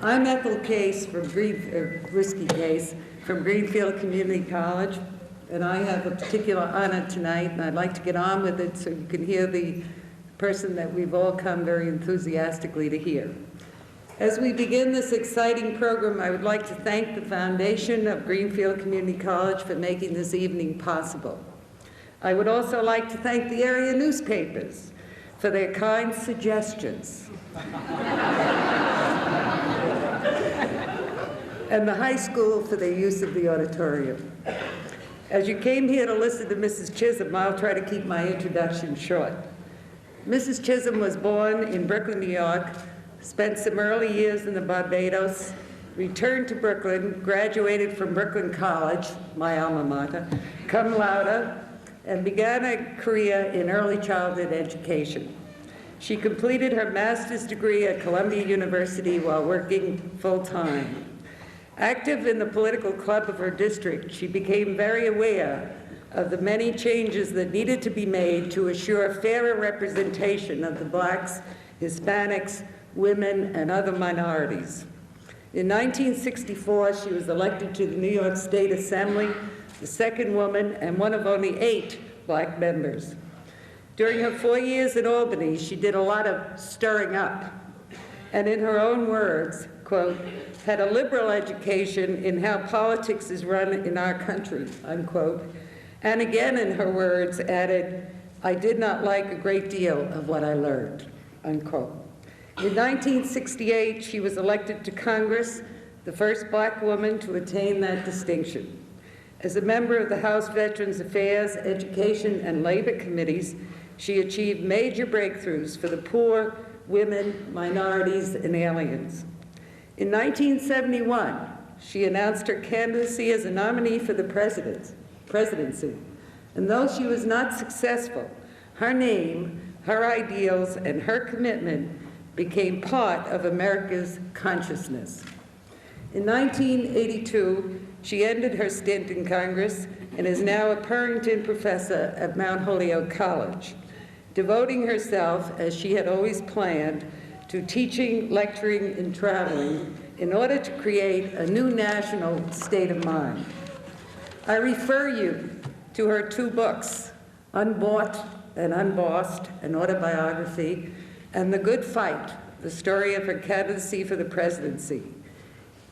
I'm Ethel Case from Risky Case from Greenfield Community College, and I have a particular honor tonight, and I'd like to get on with it so you can hear the person that we've all come very enthusiastically to hear. As we begin this exciting program, I would like to thank the foundation of Greenfield Community College for making this evening possible. I would also like to thank the area newspapers for their kind suggestions. And the high school for their use of the auditorium. As you came here to listen to Mrs. Chisholm, I'll try to keep my introduction short. Mrs. Chisholm was born in Brooklyn, New York, spent some early years in the Barbados, returned to Brooklyn, graduated from Brooklyn College, my alma mater, cum laude, and began a career in early childhood education. She completed her master's degree at Columbia University while working full-time. Active in the political club of her district, she became very aware of the many changes that needed to be made to assure fairer representation of the Blacks, Hispanics, women, and other minorities. In 1964, she was elected to the New York State Assembly, the second woman and one of only 8 Black members. During her 4 years in Albany, she did a lot of stirring up, and in her own words, quote, had a liberal education in how politics is run in our country, unquote, and again in her words added, I did not like a great deal of what I learned, unquote. In 1968, she was elected to Congress, the first Black woman to attain that distinction. As a member of the House Veterans Affairs, Education, and Labor Committees, she achieved major breakthroughs for the poor, women, minorities, and aliens. In 1971, she announced her candidacy as a nominee for the presidency. And though she was not successful, her name, her ideals, and her commitment became part of America's consciousness. In 1982, she ended her stint in Congress and is now a Purrington professor at Mount Holyoke College, devoting herself, as she had always planned, to teaching, lecturing, and traveling in order to create a new national state of mind. I refer you to her 2 books, Unbought and Unbossed, an autobiography, and The Good Fight, the story of her candidacy for the presidency.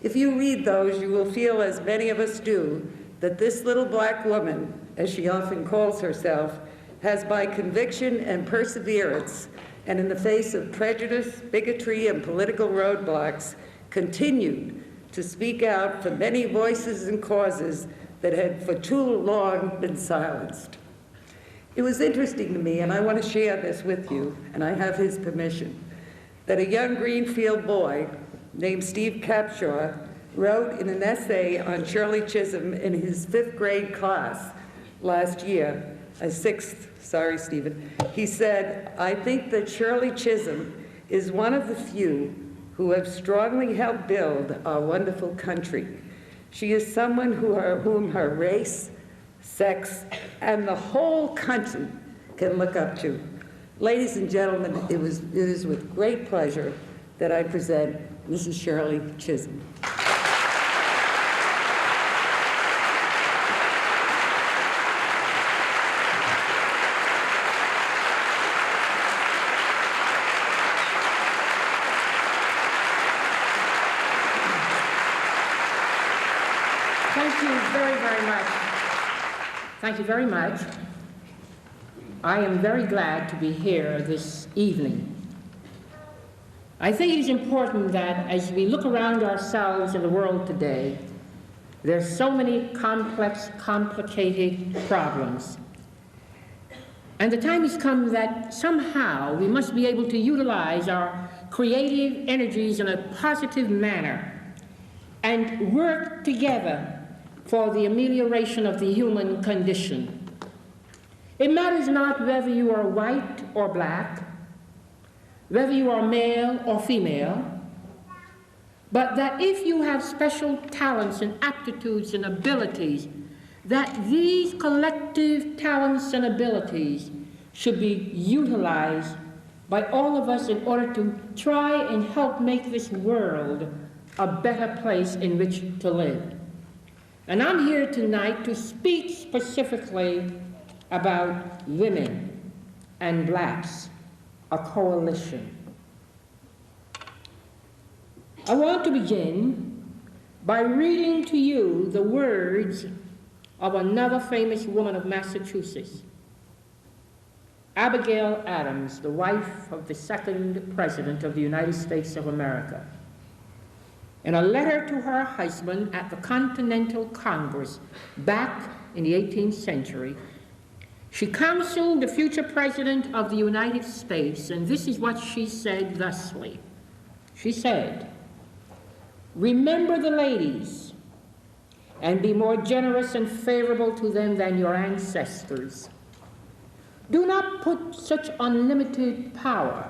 If you read those, you will feel, as many of us do, that this little Black woman, as she often calls herself, has by conviction and perseverance, and in the face of prejudice, bigotry, and political roadblocks, continued to speak out for many voices and causes that had for too long been silenced. It was interesting to me, and I want to share this with you, and I have his permission, that a young Greenfield boy named Steve Capshaw wrote in an essay on Shirley Chisholm in his 5th grade class last year, a 6th, sorry, Stephen. He said, I think that Shirley Chisholm is one of the few who have strongly helped build our wonderful country. She is someone whom her race, sex, and the whole country can look up to. Ladies and gentlemen, it is with great pleasure that I present Mrs. Shirley Chisholm. Thank you very much. I am very glad to be here this evening. I think it's important that as we look around ourselves in the world today, there's so many complex, complicated problems. And the time has come that somehow we must be able to utilize our creative energies in a positive manner and work together for the amelioration of the human condition. It matters not whether you are white or black, whether you are male or female, but that if you have special talents and aptitudes and abilities, that these collective talents and abilities should be utilized by all of us in order to try and help make this world a better place in which to live. And I'm here tonight to speak specifically about women and blacks, a coalition. I want to begin by reading to you the words of another famous woman of Massachusetts, Abigail Adams, the wife of the second President of the United States of America. In a letter to her husband at the Continental Congress back in the 18th century, she counseled the future President of the United States, and this is what she said thusly. She said, "Remember the ladies, and be more generous and favorable to them than your ancestors. Do not put such unlimited power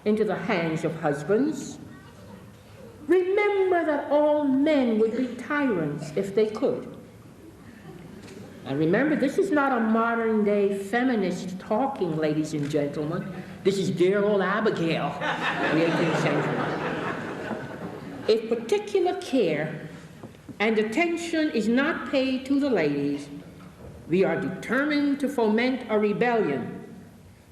into the hands of husbands. Remember that all men would be tyrants if they could." And remember, this is not a modern-day feminist talking, ladies and gentlemen. This is dear old Abigail of the 18th century. If particular care and attention is not paid to the ladies, we are determined to foment a rebellion,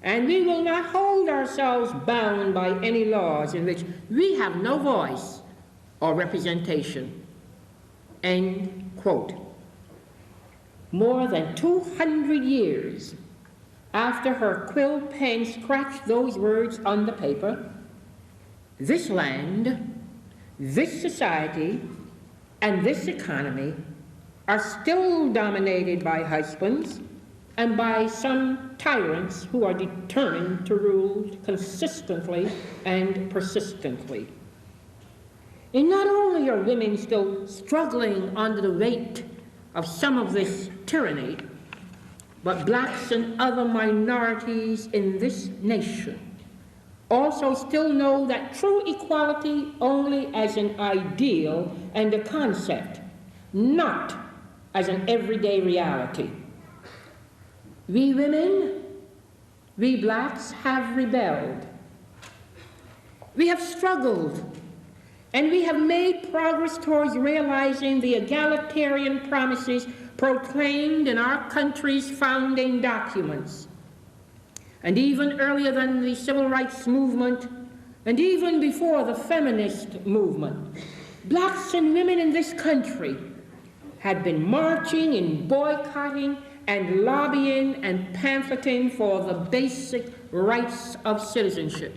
and we will not hold ourselves bound by any laws in which we have no voice or representation. End quote. More than 200 years after her quill pen scratched those words on the paper, this land, this society, and this economy are still dominated by husbands and by some tyrants who are determined to rule consistently and persistently. And not only are women still struggling under the weight of some of this tyranny, but blacks and other minorities in this nation also still know that true equality only as an ideal and a concept, not as an everyday reality. We women, we blacks have rebelled. We have struggled, and we have made progress towards realizing the egalitarian promises proclaimed in our country's founding documents. And even earlier than the civil rights movement, and even before the feminist movement, blacks and women in this country had been marching and boycotting and lobbying and pamphleting for the basic rights of citizenship.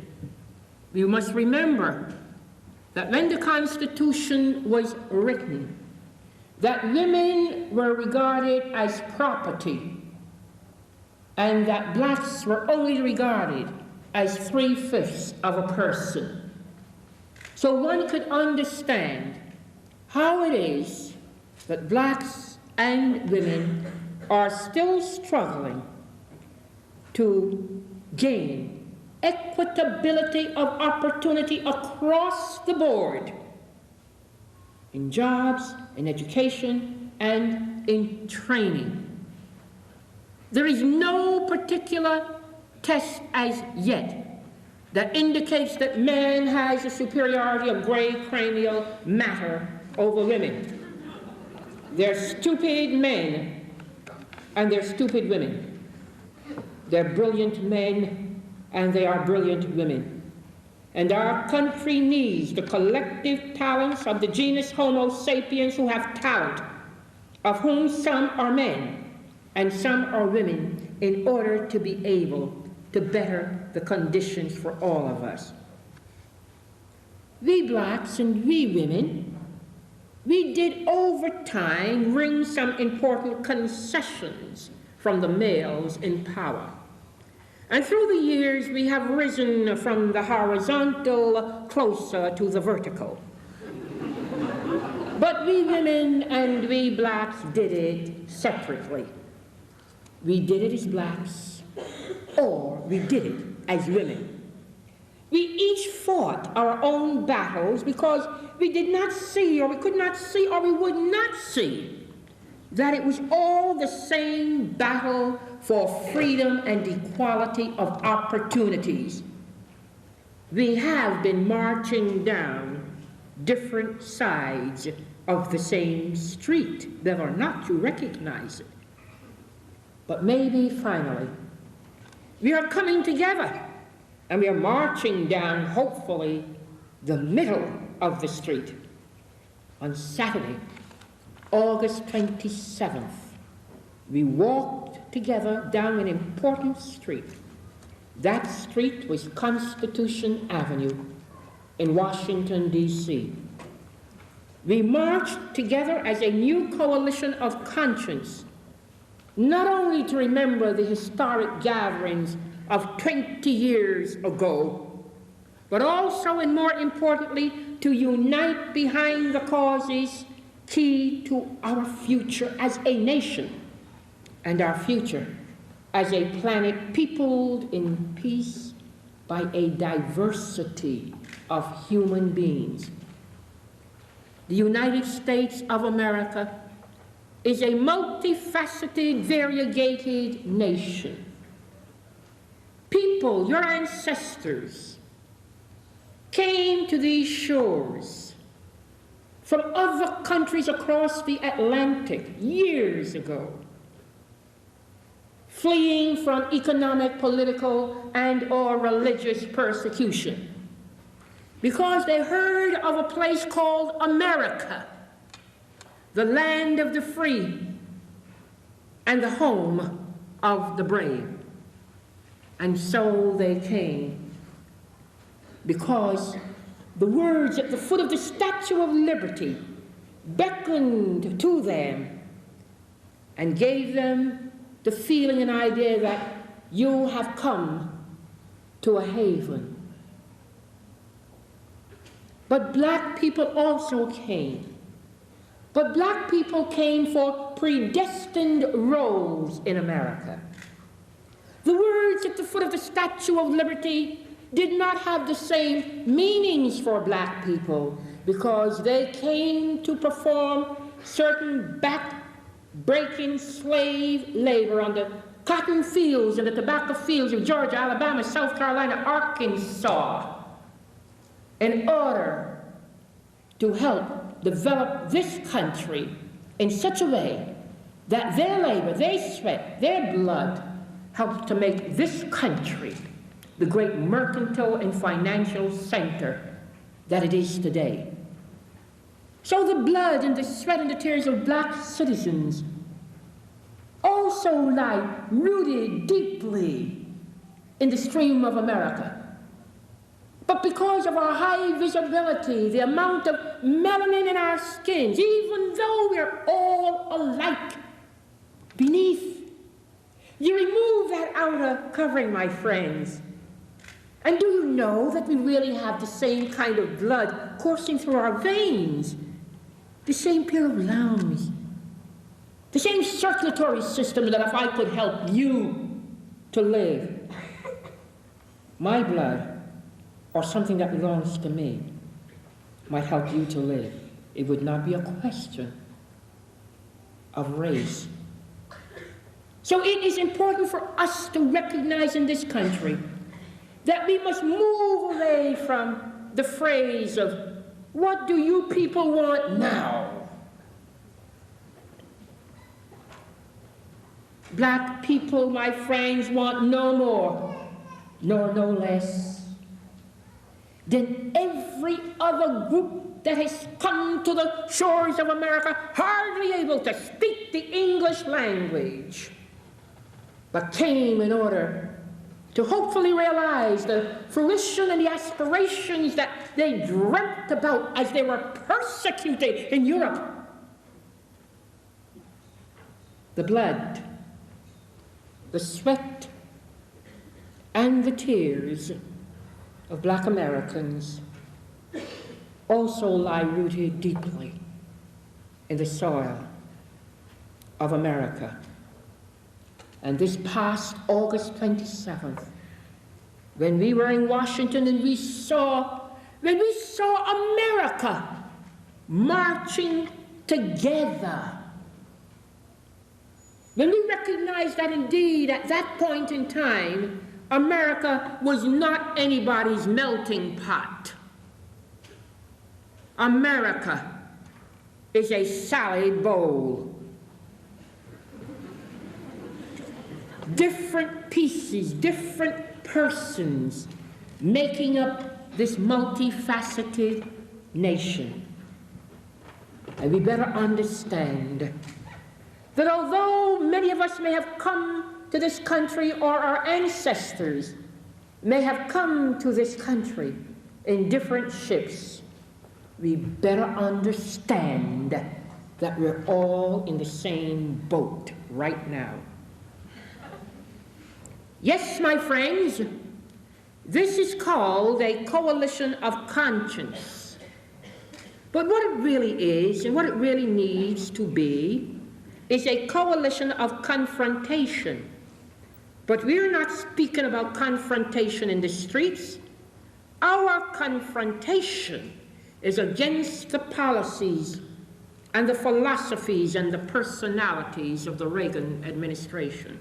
You must remember that when the Constitution was written, that women were regarded as property, and that blacks were only regarded as 3/5 of a person. So one could understand how it is that blacks and women are still struggling to gain equitability of opportunity across the board in jobs, in education, and in training. There is no particular test as yet that indicates that man has a superiority of gray cranial matter over women. They're stupid men and they're stupid women. They're brilliant men and they are brilliant women. And our country needs the collective talents of the genus Homo sapiens who have talent, of whom some are men and some are women, in order to be able to better the conditions for all of us. We blacks and we women, we did over time wring some important concessions from the males in power. And through the years, we have risen from the horizontal closer to the vertical. But we women and we blacks did it separately. We did it as blacks, or we did it as women. We each fought our own battles because we did not see, or we could not see, or we would not see that it was all the same battle for freedom and equality of opportunities. We have been marching down different sides of the same street, whether or not you recognize it. But maybe finally, we are coming together and we are marching down, hopefully, the middle of the street. On Saturday, August 27th, we walked together down an important street. That street was Constitution Avenue in Washington, D.C. We marched together as a new coalition of conscience, not only to remember the historic gatherings of 20 years ago, but also, and more importantly, to unite behind the causes key to our future as a nation and our future as a planet peopled in peace by a diversity of human beings. The United States of America is a multifaceted, variegated nation. People, your ancestors, came to these shores from other countries across the Atlantic years ago, fleeing from economic, political, and/or religious persecution, because they heard of a place called America, the land of the free and the home of the brave. And so they came, because the words at the foot of the Statue of Liberty beckoned to them and gave them the feeling and idea that you have come to a haven. But black people also came. But black people came for predestined roles in America. The words at the foot of the Statue of Liberty did not have the same meanings for black people, because they came to perform certain back-breaking slave labor on the cotton fields and the tobacco fields of Georgia, Alabama, South Carolina, Arkansas, in order to help develop this country in such a way that their labor, their sweat, their blood helped to make this country the great mercantile and financial center that it is today. So the blood and the sweat and the tears of black citizens also lie rooted deeply in the stream of America. But because of our high visibility, the amount of melanin in our skins, even though we're all alike beneath, you remove that outer covering, my friends, and do you know that we really have the same kind of blood coursing through our veins, the same pair of lungs, the same circulatory system, that if I could help you to live, my blood, or something that belongs to me, might help you to live. It would not be a question of race. So it is important for us to recognize in this country that we must move away from the phrase of, what do you people want now? Black people, my friends, want no more, nor no less, than every other group that has come to the shores of America hardly able to speak the English language, but came in order to hopefully realize the fruition and the aspirations that they dreamt about as they were persecuted in Europe. The blood, the sweat, and the tears of black Americans also lie rooted deeply in the soil of America. And this past August 27th, when we were in Washington and when we saw America marching together, when we recognized that indeed at that point in time, America was not anybody's melting pot. America is a salad bowl. Different pieces, different persons making up this multifaceted nation. And we better understand that although many of us may have come to this country, or our ancestors may have come to this country in different ships, we better understand that we're all in the same boat right now. Yes, my friends, this is called a coalition of conscience. But what it really is, and what it really needs to be, is a coalition of confrontation. But we're not speaking about confrontation in the streets. Our confrontation is against the policies and the philosophies and the personalities of the Reagan administration.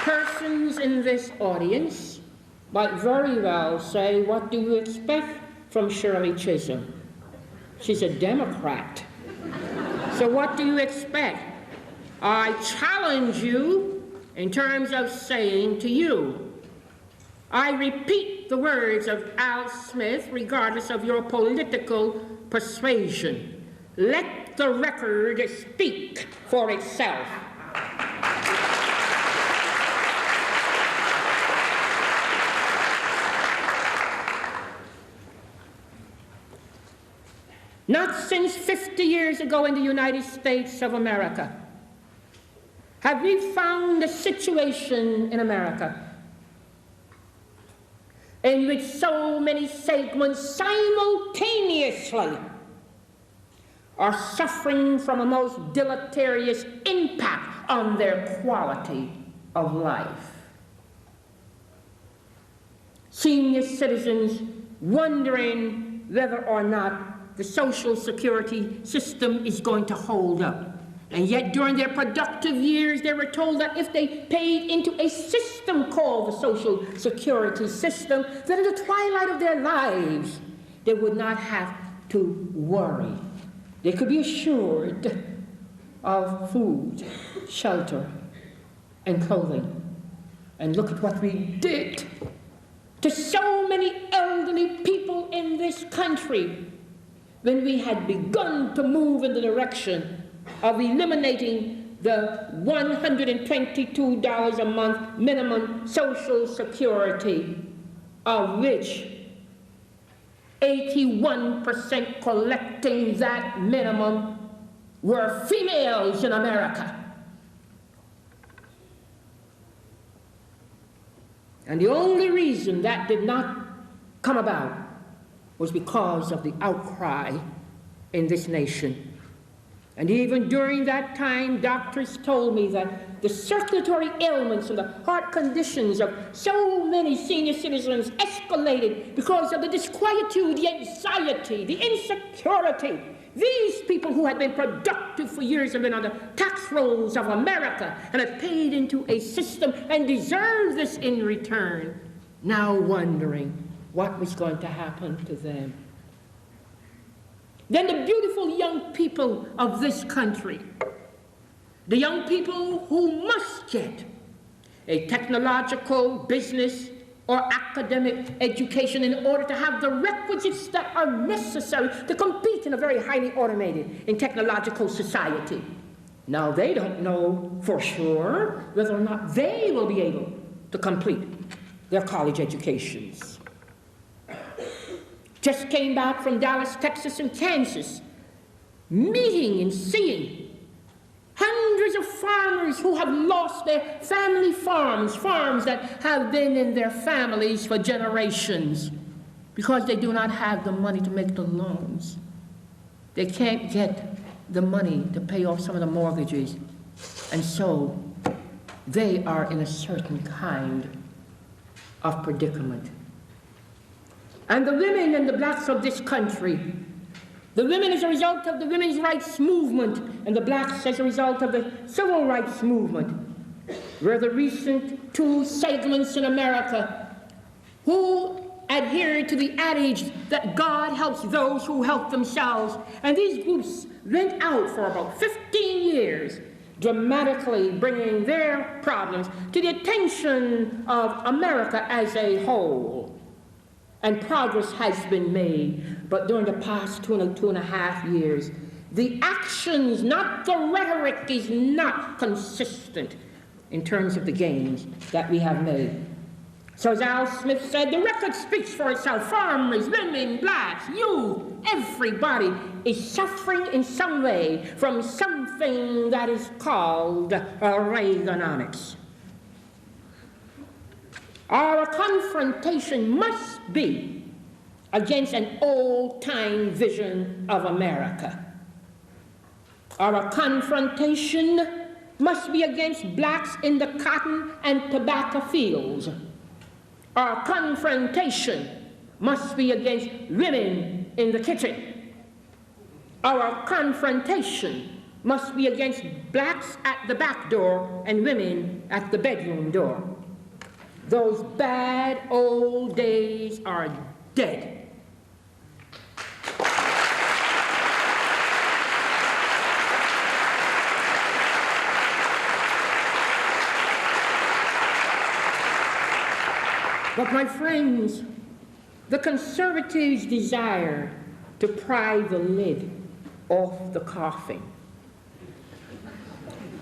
Persons in this audience might very well say, what do you expect from Shirley Chisholm? She's a Democrat. So what do you expect? I challenge you in terms of saying to you, I repeat the words of Al Smith, regardless of your political persuasion. Let the record speak for itself. Not since 50 years ago in the United States of America have we found a situation in America in which so many segments simultaneously are suffering from a most deleterious impact on their quality of life. Senior citizens wondering whether or not the Social Security system is going to hold up. And yet during their productive years, they were told that if they paid into a system called the Social Security system, that in the twilight of their lives, they would not have to worry. They could be assured of food, shelter, and clothing. And look at what we did to so many elderly people in this country when we had begun to move in the direction of eliminating the $122 a month minimum Social Security, of which 81% collecting that minimum were females in America. And the only reason that did not come about was because of the outcry in this nation. And even during that time, doctors told me that the circulatory ailments and the heart conditions of so many senior citizens escalated because of the disquietude, the anxiety, the insecurity. These people who had been productive for years have been on the tax rolls of America and had paid into a system and deserved this in return, now wondering what was going to happen to them. Then the beautiful young people of this country, the young people who must get a technological, business, or academic education in order to have the requisites that are necessary to compete in a very highly automated and technological society. Now they don't know for sure whether or not they will be able to complete their college educations. Just came back from Dallas, Texas, and Kansas, meeting and seeing hundreds of farmers who have lost their family farms that have been in their families for generations because they do not have the money to make the loans. They can't get the money to pay off some of the mortgages, and so they are in a certain kind of predicament. And the women and the blacks of this country, the women as a result of the women's rights movement, and the blacks as a result of the civil rights movement, were the recent two segments in America who adhered to the adage that God helps those who help themselves. And these groups went out for about 15 years, dramatically bringing their problems to the attention of America as a whole. And progress has been made, but during the past two and a half years, the actions, not the rhetoric, is not consistent in terms of the gains that we have made. So as Al Smith said, the record speaks for itself. Farmers, women, blacks, youth, everybody is suffering in some way from something that is called Reaganomics. Our confrontation must be against an old-time vision of America. Our confrontation must be against blacks in the cotton and tobacco fields. Our confrontation must be against women in the kitchen. Our confrontation must be against blacks at the back door and women at the bedroom door. Those bad old days are dead. But my friends, the conservatives desire to pry the lid off the coffin.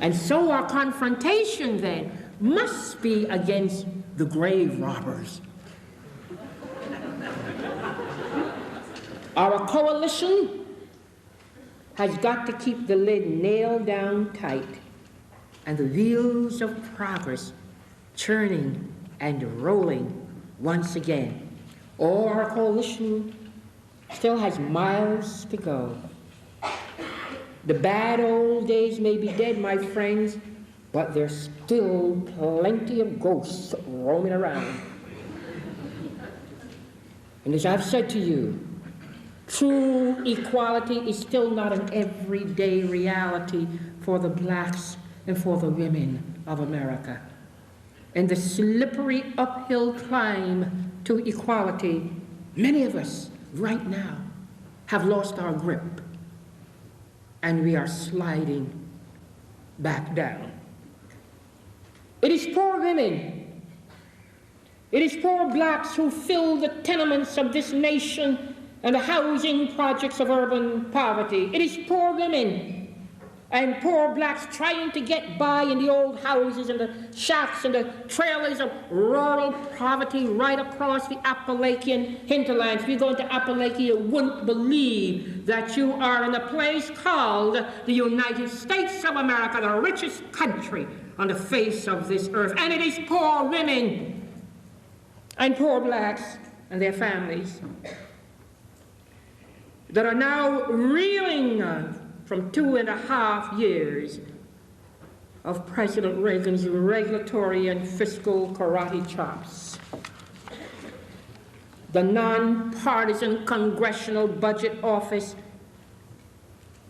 And so our confrontation then must be against the grave robbers. Our coalition has got to keep the lid nailed down tight and the wheels of progress churning and rolling once again. Or our coalition still has miles to go. The bad old days may be dead, my friends, but there's still plenty of ghosts roaming around. And as I've said to you, true equality is still not an everyday reality for the blacks and for the women of America. In the slippery uphill climb to equality, many of us right now have lost our grip, and we are sliding back down. It is poor women, it is poor blacks who fill the tenements of this nation and the housing projects of urban poverty. It is poor women and poor blacks trying to get by in the old houses and the shacks and the trailers of rural poverty right across the Appalachian hinterlands. If you go into Appalachia, you wouldn't believe that you are in a place called the United States of America, the richest country on the face of this earth. And it is poor women and poor blacks and their families that are now reeling from 2.5 years of President Reagan's regulatory and fiscal karate chops. The nonpartisan Congressional Budget Office,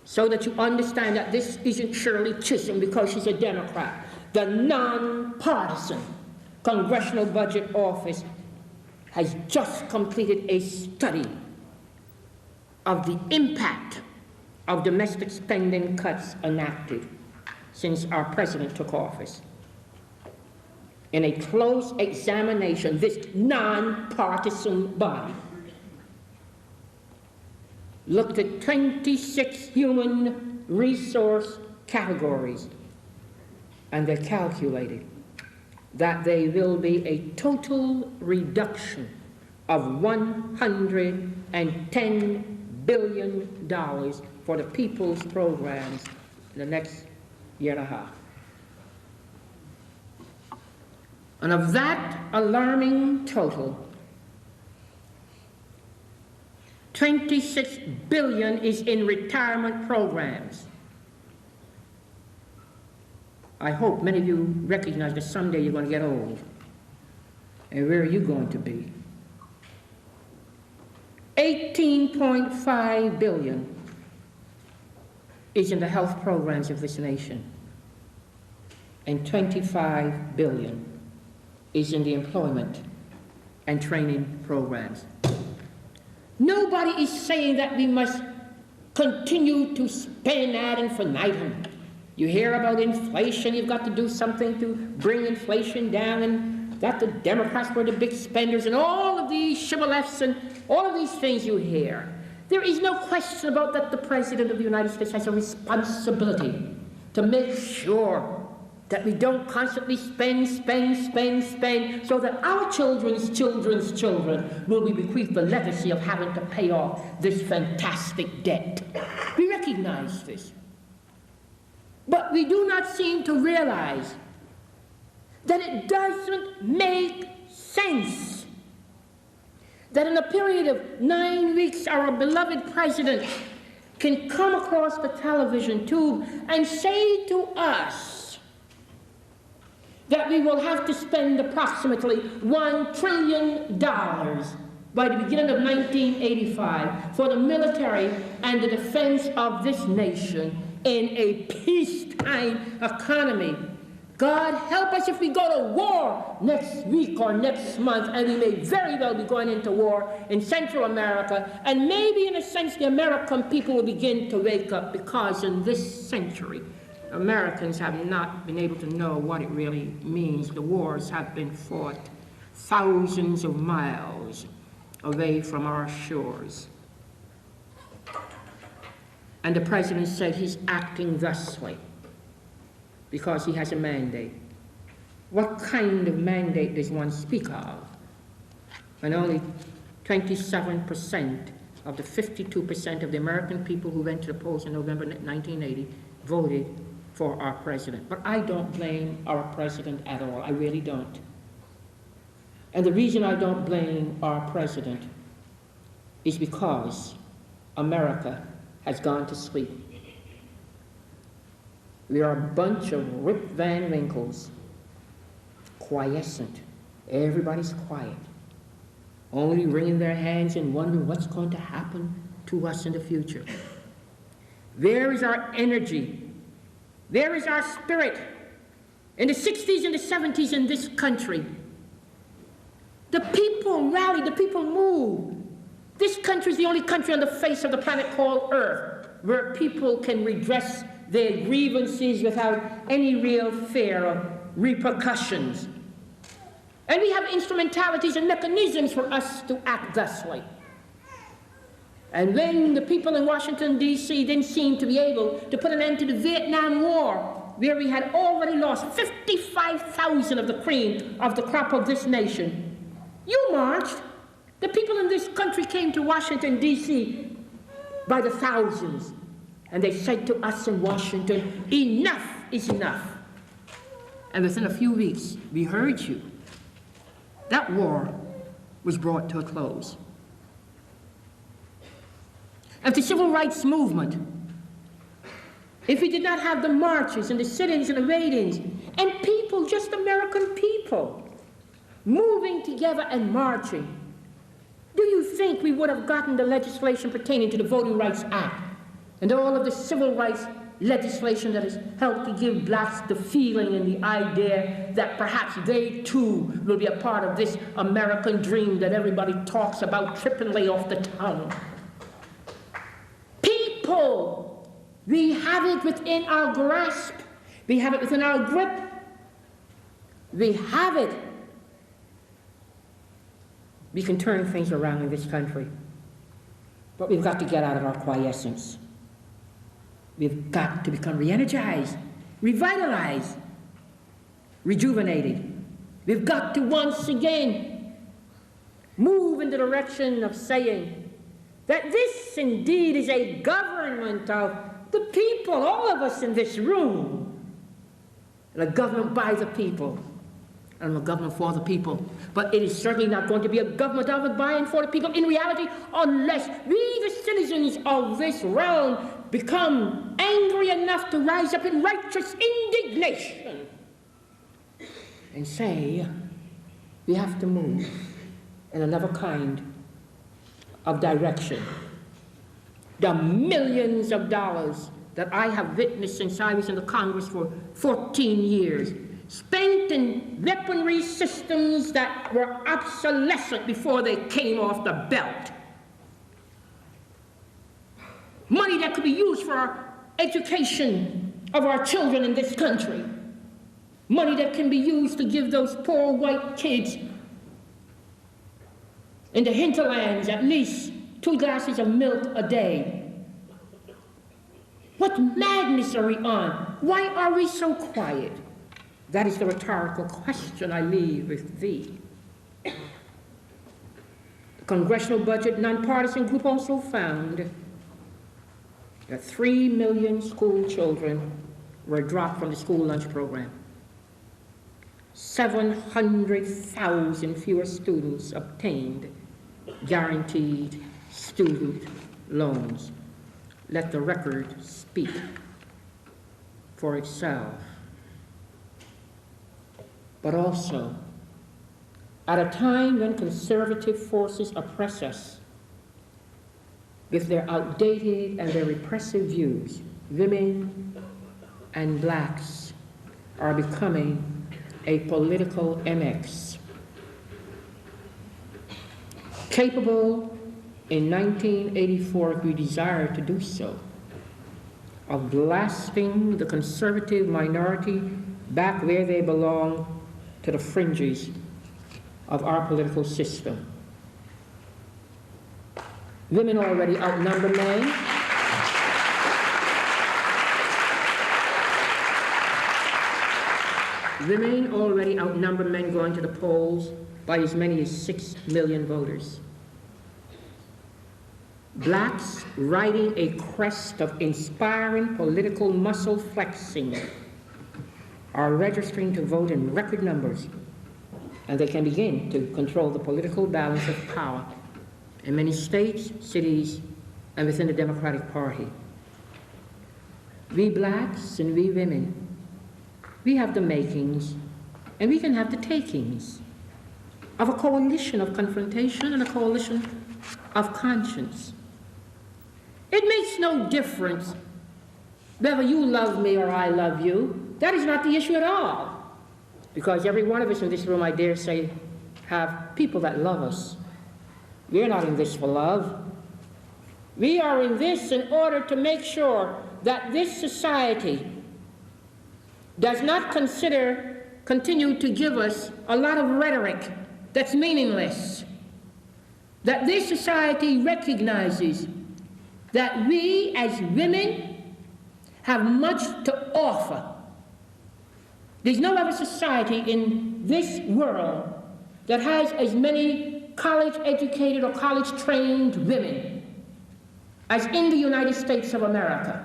so that you understand that this isn't Shirley Chisholm because she's a Democrat. The nonpartisan Congressional Budget Office has just completed a study of the impact of domestic spending cuts enacted since our president took office. In a close examination, this nonpartisan body looked at 26 human resource categories, and they calculated that there will be a total reduction of $110 billion for the people's programs in the next year and a half. And of that alarming total, $26 billion is in retirement programs. I hope many of you recognize that someday you're going to get old. And where are you going to be? $18.5 billion is in the health programs of this nation. And $25 billion is in the employment and training programs. Nobody is saying that we must continue to spend ad infinitum. You hear about inflation, you've got to do something to bring inflation down, and that the Democrats were the big spenders, and all of these shibboleths and all of these things you hear. There is no question about that the President of the United States has a responsibility to make sure that we don't constantly spend, so that our children's children will be bequeathed the legacy of having to pay off this fantastic debt. We recognize this. But we do not seem to realize that it doesn't make sense that in a period of 9 weeks our beloved president can come across the television tube and say to us that we will have to spend approximately $1 trillion by the beginning of 1985 for the military and the defense of this nation in a peacetime economy. God help us if we go to war next week or next month, and we may very well be going into war in Central America, and maybe in a sense the American people will begin to wake up, because in this century Americans have not been able to know what it really means. The wars have been fought thousands of miles away from our shores. And the president said he's acting thusly because he has a mandate. What kind of mandate does one speak of when only 27% of the 52% of the American people who went to the polls in November 1980 voted for our president? But I don't blame our president at all. I really don't. And the reason I don't blame our president is because America has gone to sleep. We are a bunch of Rip Van Winkles, quiescent. Everybody's quiet, only wringing their hands and wondering what's going to happen to us in the future. Where is our energy? Where is our spirit? In the 60s and the 70s in this country, the people rallied, the people moved. This country is the only country on the face of the planet called Earth where people can redress their grievances without any real fear of repercussions. And we have instrumentalities and mechanisms for us to act thusly. And when the people in Washington, D.C. didn't seem to be able to put an end to the Vietnam War, where we had already lost 55,000 of the cream of the crop of this nation, you marched. The people in this country came to Washington, D.C. by the thousands, and they said to us in Washington, enough is enough. And within a few weeks, we heard you. That war was brought to a close. Of the civil rights movement, if we did not have the marches and the sit-ins and the wait-ins, and people, just American people, moving together and marching, do you think we would have gotten the legislation pertaining to the Voting Rights Act and all of the civil rights legislation that has helped to give blacks the feeling and the idea that perhaps they too will be a part of this American dream that everybody talks about trippingly off the tongue? People, we have it within our grasp. We have it within our grip. We have it. We can turn things around in this country, but we've got to get out of our quiescence. We've got to become re-energized, revitalized, rejuvenated. We've got to once again move in the direction of saying that this indeed is a government of the people, all of us in this room, and a government by the people. and I'm a government for the people. But it is certainly not going to be a government of and by and for the people in reality unless we, the citizens of this realm, become angry enough to rise up in righteous indignation and say, we have to move in another kind of direction. The millions of dollars that I have witnessed since I was in the Congress for 14 years, spent in weaponry systems that were obsolescent before they came off the belt. Money that could be used for our education of our children in this country. Money that can be used to give those poor white kids in the hinterlands at least 2 glasses of milk a day. What madness are we on? Why are we so quiet? That is the rhetorical question I leave with thee. The Congressional Budget Nonpartisan Group also found that 3 million school children were dropped from the school lunch program. 700,000 fewer students obtained guaranteed student loans. Let the record speak for itself. But also, at a time when conservative forces oppress us with their outdated and their repressive views, women and blacks are becoming a political MX, capable in 1984, if we desire to do so, of blasting the conservative minority back where they belong, to the fringes of our political system. Women already outnumber men. Women already outnumber men going to the polls by as many as 6 million voters. Blacks riding a crest of inspiring political muscle flexing are registering to vote in record numbers, and they can begin to control the political balance of power in many states, cities, and within the Democratic Party. We blacks and we women, we have the makings, and we can have the takings of a coalition of confrontation and a coalition of conscience. It makes no difference whether you love me or I love you. That is not the issue at all. Because every one of us in this room, I dare say, have people that love us. We're not in this for love. We are in this in order to make sure that this society does not continue to give us a lot of rhetoric that's meaningless. That this society recognizes that we as women have much to offer. There's no other society in this world that has as many college-educated or college-trained women as in the United States of America.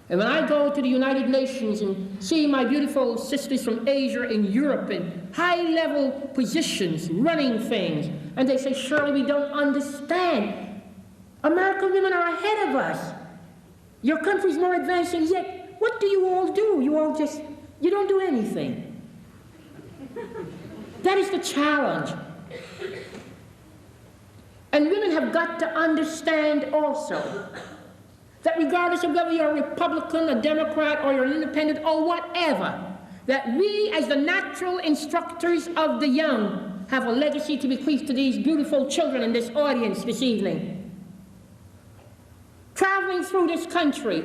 And when I go to the United Nations and see my beautiful sisters from Asia and Europe in high-level positions running things, and they say, Shirley, we don't understand. American women are ahead of us. Your country's more advanced, and yet, what do you all do? You don't do anything. That is the challenge. And women have got to understand also that regardless of whether you're a Republican, a Democrat, or you're an independent, or whatever, that we as the natural instructors of the young have a legacy to bequeath to these beautiful children in this audience this evening. Traveling through this country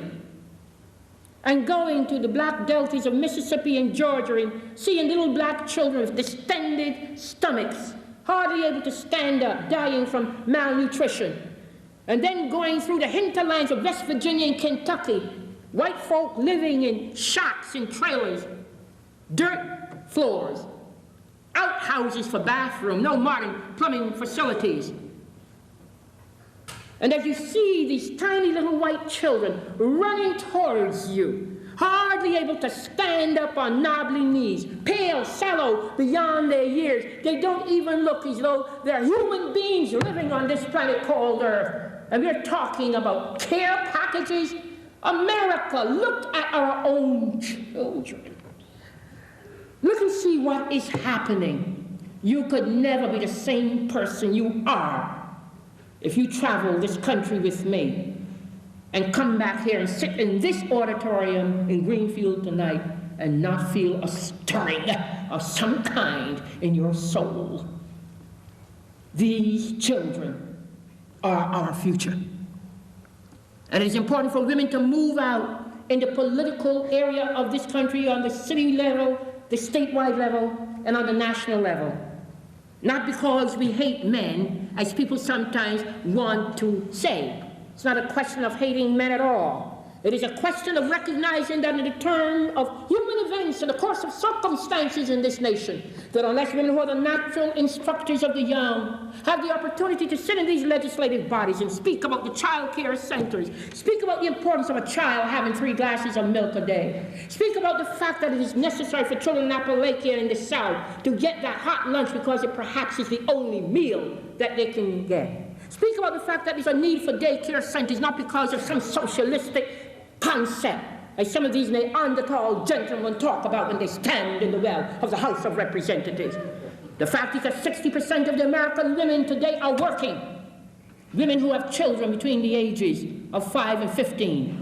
and going to the black deltas of Mississippi and Georgia and seeing little black children with distended stomachs, hardly able to stand up, dying from malnutrition. And then going through the hinterlands of West Virginia and Kentucky, white folk living in shacks and trailers, dirt floors, outhouses for bathroom, no modern plumbing facilities. And as you see these tiny little white children running towards you, hard hardly able to stand up on knobbly knees, pale, sallow, beyond their years. They don't even look as though they're human beings living on this planet called Earth. And we're talking about care packages. America, look at our own children. Look and see what is happening. You could never be the same person you are if you travel this country with me and come back here and sit in this auditorium in Greenfield tonight and not feel a stirring of some kind in your soul. These children are our future. And it's important for women to move out in the political area of this country on the city level, the statewide level, and on the national level. Not because we hate men, as people sometimes want to say. It's not a question of hating men at all. It is a question of recognizing that in the term of human events and the course of circumstances in this nation, that unless women who are the natural instructors of the young have the opportunity to sit in these legislative bodies and speak about the child care centers, speak about the importance of a child having 3 glasses of milk a day, speak about the fact that it is necessary for children in Appalachia and in the South to get that hot lunch because it perhaps is the only meal that they can get. Speak about the fact that there's a need for daycare centers, not because of some socialistic concept, as some of these Neanderthal gentlemen talk about when they stand in the well of the House of Representatives. The fact is that 60% of the American women today are working. Women who have children between the ages of 5 and 15.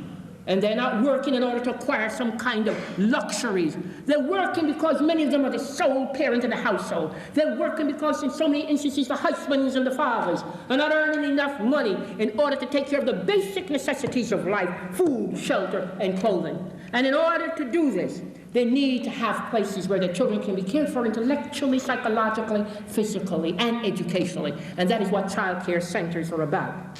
And they're not working in order to acquire some kind of luxuries. They're working because many of them are the sole parent in the household. They're working because in so many instances the husbands and the fathers are not earning enough money in order to take care of the basic necessities of life, food, shelter, and clothing. And in order to do this, they need to have places where their children can be cared for intellectually, psychologically, physically, and educationally. And that is what child care centers are about.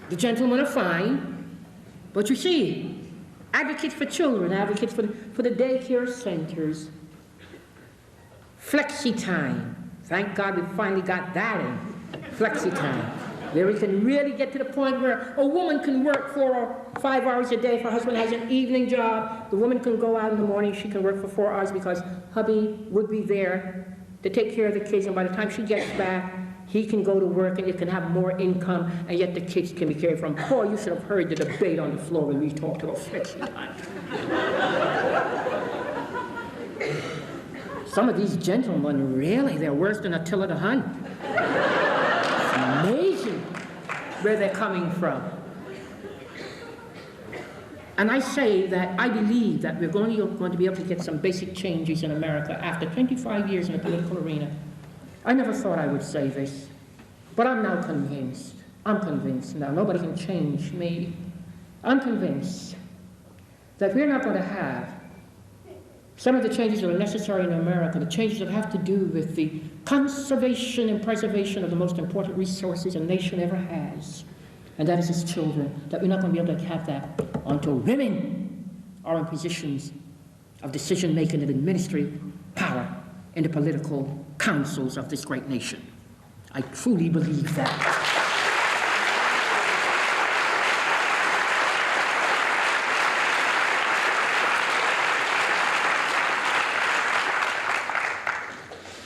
The gentlemen are fine, but you see, advocates for children, advocates for the daycare centers, flexi time. Thank God we finally got that in, flexi time, where we can really get to the point where a woman can work 4 or 5 hours a day. If her husband has an evening job, the woman can go out in the morning, she can work for 4 hours because hubby would be there to take care of the kids, and by the time she gets back, he can go to work and it can have more income, and yet the kids can be cared for. Boy, you should have heard the debate on the floor when we talked about flexi time. Some of these gentlemen, really, they're worse than Attila the Hun. It's amazing where they're coming from. And I say that I believe that we're going to be able to get some basic changes in America after 25 years in the political arena. I never thought I would say this, but I'm now convinced. I'm convinced now. Nobody can change me. I'm convinced that we're not going to have some of the changes that are necessary in America, the changes that have to do with the conservation and preservation of the most important resources a nation ever has, and that is its children, that we're not going to be able to have that until women are in positions of decision-making and administrative power in the political councils of this great nation. I truly believe that.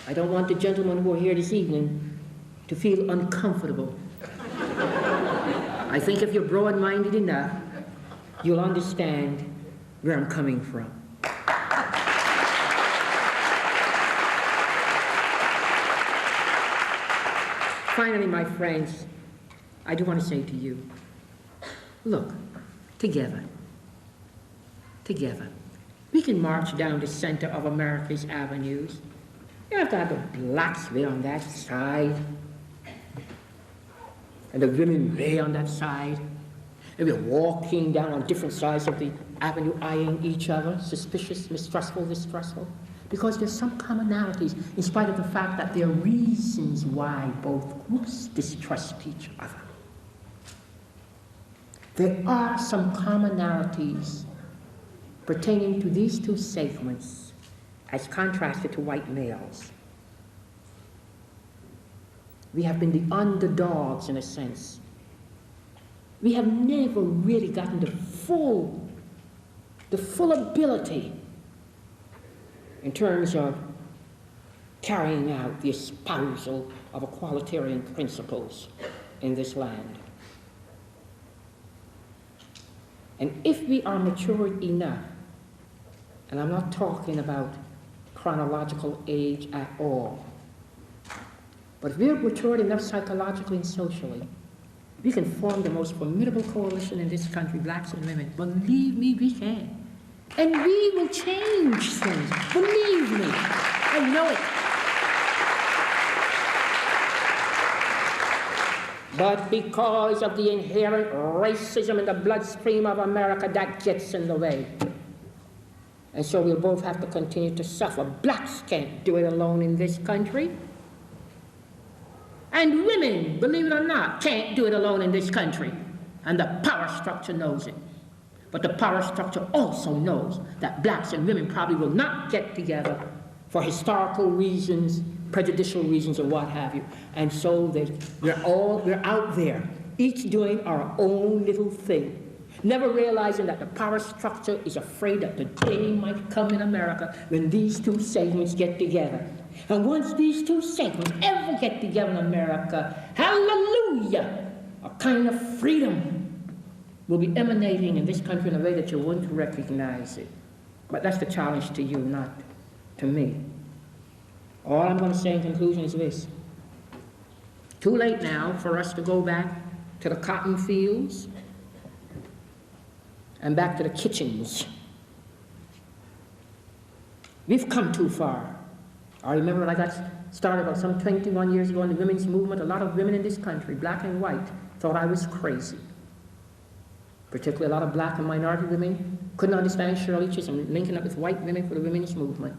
I don't want the gentlemen who are here this evening to feel uncomfortable. I think if you're broad-minded enough, you'll understand where I'm coming from. Finally, my friends, I do want to say to you, look, together, we can march down the center of America's avenues. You don't have to have the blacks way on that side, and the women way on that side, and we're walking down on different sides of the avenue, eyeing each other, suspicious, mistrustful, distrustful. Because there's some commonalities, in spite of the fact that there are reasons why both groups distrust each other. There are some commonalities pertaining to these two segments as contrasted to white males. We have been the underdogs in a sense. We have never really gotten the full ability in terms of carrying out the espousal of equalitarian principles in this land. And if we are matured enough, and I'm not talking about chronological age at all, but if we're matured enough psychologically and socially, we can form the most formidable coalition in this country, blacks and women. Believe me, we can. And we will change things. Believe me, I know it. But because of the inherent racism in the bloodstream of America, that gets in the way. And so we'll both have to continue to suffer. Blacks can't do it alone in this country. And women, believe it or not, can't do it alone in this country. And the power structure knows it. But the power structure also knows that blacks and women probably will not get together for historical reasons, prejudicial reasons, or what have you. And so we're out there, each doing our own little thing, never realizing that the power structure is afraid that the day might come in America when these two segments get together. And once these two segments ever get together in America, hallelujah, a kind of freedom will be emanating in this country in a way that you wouldn't recognize it. But that's the challenge to you, not to me. All I'm going to say in conclusion is this. Too late now for us to go back to the cotton fields and back to the kitchens. We've come too far. I remember when I got started about some 21 years ago in the women's movement, a lot of women in this country, black and white, thought I was crazy. Particularly a lot of black and minority women couldn't understand Shirley Chisholm linking up with white women for the women's movement.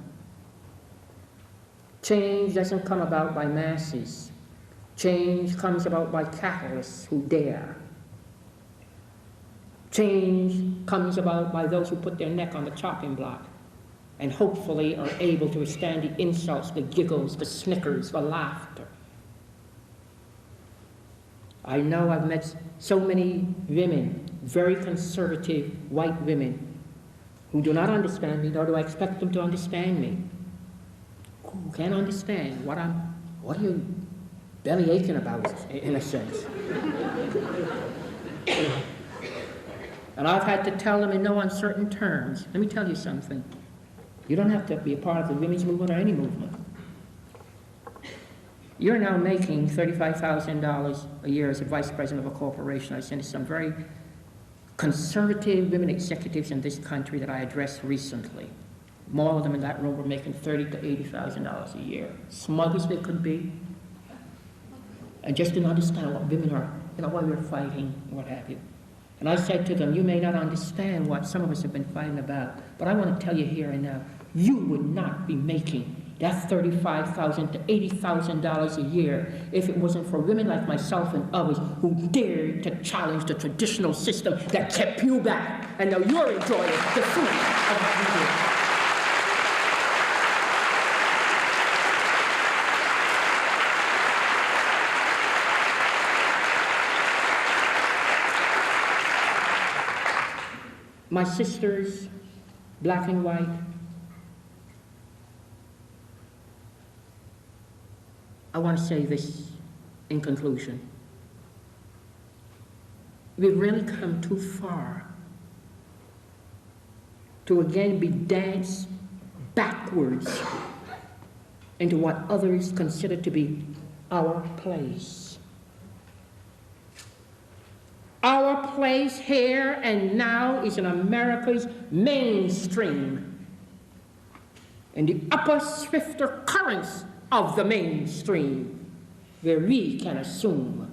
Change doesn't come about by masses. Change comes about by capitalists who dare. Change comes about by those who put their neck on the chopping block and hopefully are able to withstand the insults, the giggles, the snickers, the laughter. I know I've met so many women, very conservative white women, who do not understand me, nor do I expect them to understand me. Who can't understand what are you belly aching about, in a sense. And I've had to tell them in no uncertain terms, let me tell you something. You don't have to be a part of the women's movement or any movement. You're now making $35,000 a year as a vice president of a corporation. I sent to some very conservative women executives in this country that I addressed recently. More of them in that room were making $30,000 to $80,000 a year. Smug as they could be. And just didn't understand what women are, why we're fighting, what have you. And I said to them, you may not understand what some of us have been fighting about, but I want to tell you here and now, you would not be making that $35,000 to $80,000 a year if it wasn't for women like myself and others who dared to challenge the traditional system that kept you back. And now you're enjoying the fruit of what we did. My sisters, black and white, I want to say this in conclusion. We've really come too far to again be danced backwards into what others consider to be our place. Our place here and now is in America's mainstream, in the upper, swifter currents of the mainstream, where we can assume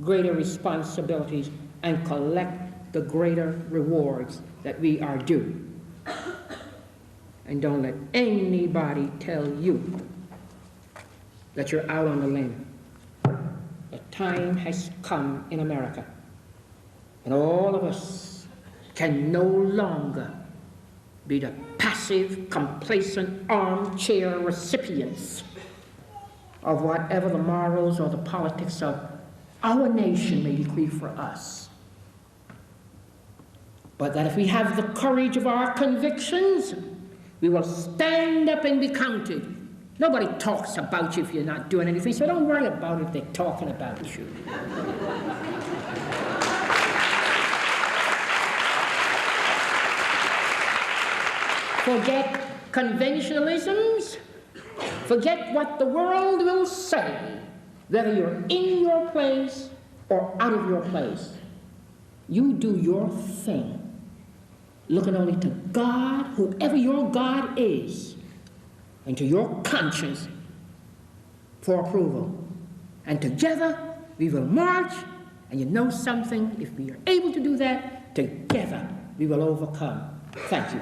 greater responsibilities and collect the greater rewards that we are due. And don't let anybody tell you that you're out on the limb. The time has come in America, and all of us can no longer be the passive, complacent, armchair recipients of whatever the morals or the politics of our nation may decree for us. But that if we have the courage of our convictions, we will stand up and be counted. Nobody talks about you if you're not doing anything, so don't worry about it if they're talking about you. Forget conventionalisms. Forget what the world will say, whether you're in your place or out of your place. You do your thing, looking only to God, whoever your God is, and to your conscience for approval. And together we will march, and you know something, if we are able to do that, together we will overcome. Thank you.